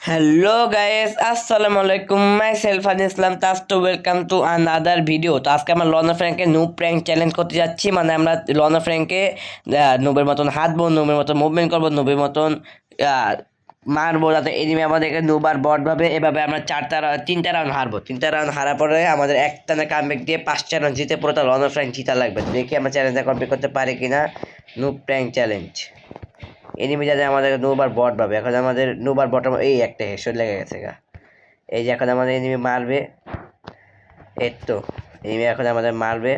Hello guys, আসসালামু আলাইকুম। My self ইসলাম তাস to welcome to another video. তো আজকে আমরা লর্না ফ্র্যাঙ্কে নুব প্র্যাঙ্ক চ্যালেঞ্জ করতে যাচ্ছি। মানে আমরা লর্না ফ্র্যাঙ্কে নুবের মতন হাঁটবো, নুবের মতন মুভমেন্ট করবো, নুবের মতন আহ, মারবো, যাতে এনিমি আমাদেরকে নুবার বট ভাবে। এভাবে আমরা তিনটা রাউন্ড হারবো। তিনটা রাউন্ড হারার পরে আমাদের একটানা কামব্যাক দিয়ে 5টা রাউন্ড জিতে পুরোটা লর্না ফ্র্যাঙ্ক জিতা লাগবে। দেখি আমরা চ্যালেঞ্জটা কমপ্লিট করতে পারি কিনা। Noob prank challenge. এনিমি যাতে আমাদের নোবার বট পাবে। এখন আমাদের নোবার বট এই একটা হেডশট লেগে গেছে গা। এই যে এখন আমাদের এনিমি মারবে, এই তো এনিমি এখন আমাদের মারবে।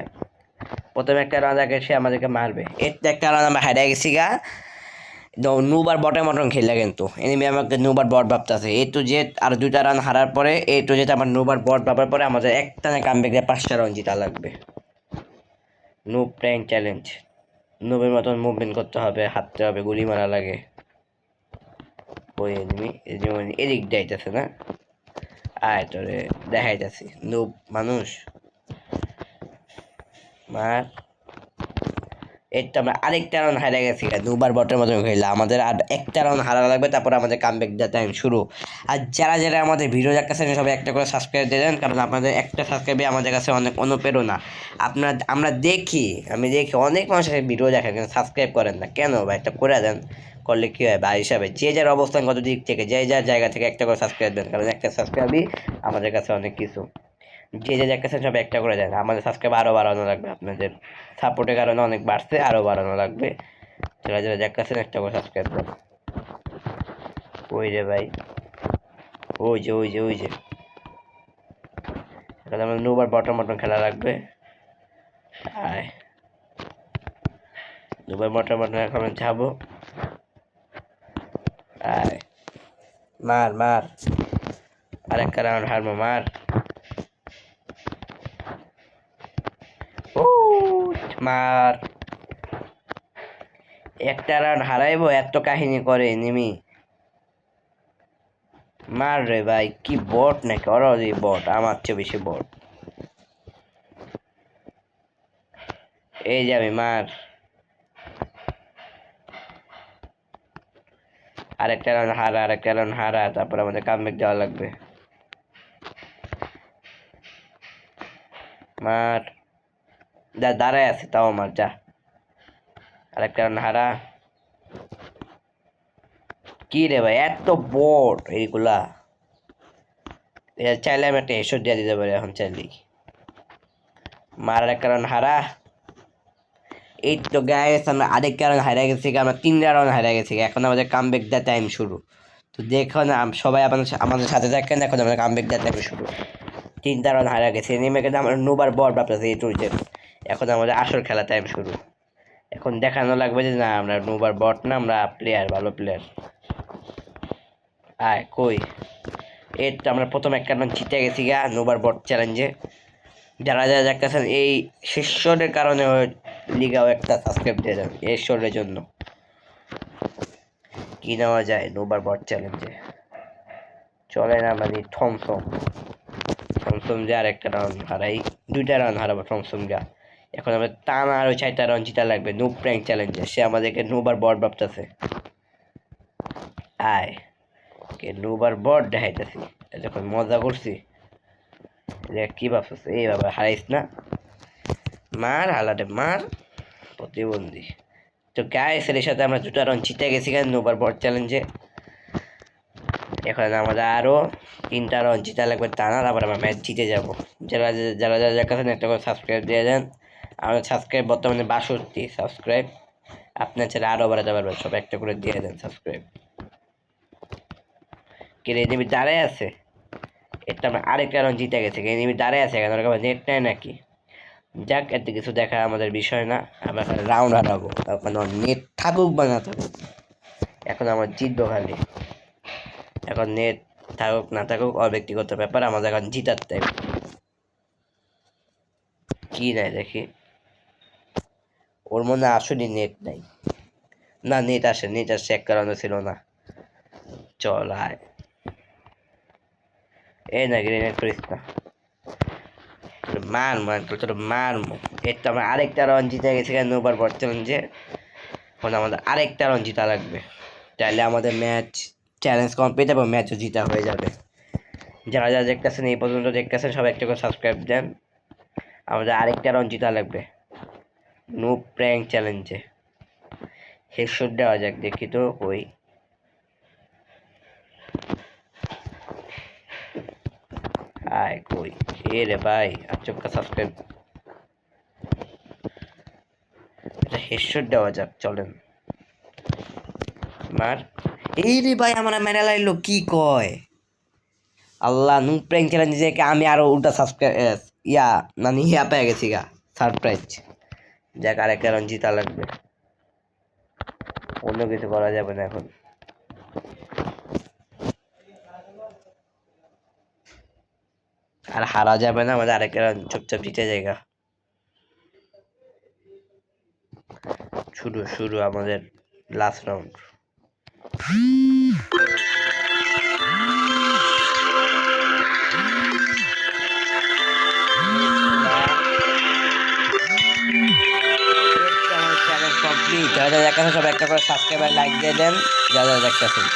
প্রথমে একটা রান আগে সে আমাদেরকে মারবে। এর তো একটা রান আমরা হারিয়ে গেছি গা। নুবার বটের মতন খেললে কিন্তু এনিমি আমাকে নুবার বট ভাবতেছে। এই তো জেট আর 2টা রান হারার পরে, এই তো জেট আমার নুবার বট ভাবার পরে আমাদের একটানে কামব্যাক দিয়ে 5টা রান জিতা লাগবে। No prank challenge. নুবের মতন মুভমেন্ট করতে হবে, হাঁটতে হবে, গুলি মারা লাগে। ওই এনিমি যেমন এদিক যাইতেছে না, আয় তোরে দেখাইতেছি নুব মানুষ মার। এই তো আমরা আরেকটা রাউন্ড হারা গেছি, দুবার বটের মতন খেলা। আমাদের আর একটা রাউন্ড হারা লাগবে, তারপর আমাদের কামব্যাক দেওয়া টাইম শুরু। আর যারা যারা আমাদের ভিডিও দেখতেছেন সবাই একটা করে সাবস্ক্রাইব দিয়ে দেন, কারণ আপনাদের একটা সাবস্ক্রাইবে আমাদের কাছে অনেক অনুপ্রেরণা। আমি দেখি অনেক মানুষের ভিডিও দেখেন কিন্তু সাবস্ক্রাইব করেন না কেন ভাই? একটা করে দেন, করলে কী হয় ভাই হিসাবে যে যার অবস্থান কত দিক থেকে যে যার জায়গা থেকে একটা করে সাবস্ক্রাইব দেন, কারণ একটা সাবস্ক্রাইবই আমাদের কাছে অনেক কিছু। যে যে দেখতেছেন সব একটা করে দেন, আমাদের সাবস্ক্রাইব আরও বাড়ানো লাগবে। আপনাদের সাপোর্টের কারণে অনেক বাড়ছে, আরও বাড়ানো লাগবে। যারা যারা দেখতেছেন একটা করে সাবস্ক্রাইব দেন। ওই যে ভাই, ওই যে এখন আমরা নুবার বটম বটম খেলা লাগবে। আয় নুবার বটম বটম এখন যাবো। আয় মার মার, আরেকটা রাউন্ড হারবো, মার। ও মার, একটা রাউন্ড হারাইবো, এত কাহিনী করে নিমি। মার রে ভাই, কি বট নাকি? ওরা বট, আমার চেয়ে বেশি বট। এই যে আমি মার, আরেকটা রাউন্ড হারা, তারপর আমাদের কামব্যাক দেওয়া লাগবে। মার, দাঁড়ায় আছে তাও মার, যা। আরেকটা রাউন্ড হারা। কি রে ভাই, এত বট এইগুলা! চাইলে আমি একটা হেডশট দিয়ে দিতে পারি এখন চাইলেই। মার, আরেকটা রাউন্ড হারা। এই তো গাইস, আমরা আরেকটা রাউন্ড হারা গেছি, আমরা 3টা রাউন্ড হারা গেছি। এখন আমাদের কামব্যাক দেওয়ার টাইম শুরু। তো দেখুন সবাই আমাদের সাথে থাকেন, এখন আমাদের কামব্যাক দেওয়ার টাইম শুরু। 3টা রাউন্ড হারা গেছে, নেমে কিন্তু আমরা নোবার বল ভাবতেছি এই টুইটে। এখন আমাদের আসল খেলা টাইম শুরু। এখন দেখানো লাগবে যে না, আমরা নোবার বট না, আমরা প্লেয়ার, ভালো প্লেয়ার। আয় কই, এই তো আমরা প্রথম একটা রাউন্ড জিতে গেছি গা নোবার বট চ্যালেঞ্জে। যারা যারা দেখতেছেন এই শিষ্যদের কারণে লিগাও একটা সাবস্ক্রাইব দিয়ে দেন এই শোরের জন্য। কি নেওয়া যায় নোবার বট চ্যালেঞ্জে? চলে না মানে থমসম যে আর একটা রাউন্ড হারাই, 2টা রাউন্ড হারাবো থমসম যা। এখন আমরা টানা আরো 4টা রাউন্ড জিতা লাগবে নুব প্র্যাঙ্ক চ্যালেঞ্জে। সে আমাদেরকে নোবার বট ভাবতেছে। আয় কে নোবার বট দেখাইতেছি, যখন মজা করছি কি ভাবছিস? এই বাবা হারাইস না, মার হালাটে মার, প্রতিবন্ধী। তো গাইস এর সাথে আমরা 2টা রাউন্ড জিতে গেছি কেন নোবার বট চ্যালেঞ্জে। এখন আমাদের আরো 3টা রাউন্ড জিতা লাগবে টানা, তারপর আমরা ম্যাচ জিতে যাবো। যারা যারা যারা কাছে একটা করে সাবস্ক্রাইব দিয়ে দেন। আমাদের সাবস্ক্রাইব বর্তমানে 62 সাবস্ক্রাইব। আপনার ছেলে আরো বাড়াতে পারবেন, সব একটা করে দিয়ে দেন সাবস্ক্রাইব। কে এনিমি দাঁড়ায় আছে, এটা আমরা আরেকটা রাউন্ড জিতে গেছে। এনিমি দাঁড়ায় আছে কেন? ওর নেট নাই নাকি? যাক, এত কিছু দেখা আমাদের বিষয় না, আমরা রাউন্ড হারাবো। এখন নেট থাকুক বা না থাকুক, এখন আমার জিতবো খালি। এখন নেট থাকুক না থাকুক ওর ব্যক্তিগত ব্যাপার, আমাদের এখন জিতার টাইম। কি নাই দেখি, ওর মনে আসলে নেট নাই। না, নেট আসে, এক কারণে ছিল না। চল আয়, এই না গ্রেনেড করিস না, তোর মারমো। এর তো আমরা আরেকটা রাউন্ড জিতে গেছি কেন ওভার বট চ্যালেঞ্জে। এখন আমাদের আরেকটা রাউন্ড জিতা লাগবে, তাহলে আমাদের ম্যাচ চ্যালেঞ্জ কমপ্লিট এবং ম্যাচও জিতা হয়ে যাবে। যারা যারা দেখতেছেন এই পর্যন্ত দেখতেছেন সবাই একটা করে সাবস্ক্রাইব দেন। আমাদের আরেকটা রাউন্ড জিতা লাগবে নো প্র্যাঙ্ক চ্যালেঞ্জে। হেডশট দেওয়া যাক, দেখি তো ওই আয় কই এ রে ভাই, আর চোখটা সাবস্ক্রাইব হেডশট দেওয়া যাক, চলেন মার। এই রে ভাই আমার মেরে লাইলো, কি কয় আল্লাহ। নু প্র্যাঙ্ক চ্যালেঞ্জ নিজেকে আমি আরো উল্টা সাবস্ক্রাইব নানি পেয়ে গেছি গা, সারপ্রাইজ। যাক আরেক কারণ জিতা লাগবে, অন্য কিছু করা যাবে না এখন। আর হারা যাবে না, আমাদের আরেক কারণ চুপচাপ জিতে জায়গা। শুরু শুরু আমাদের লাস্ট রাউন্ড। কমপ্লিট। যারা যারা দেখতেছেন সব একটা করে সাবস্ক্রাইব আর লাইক দিয়ে দেন, যারা যারা দেখতেছেন।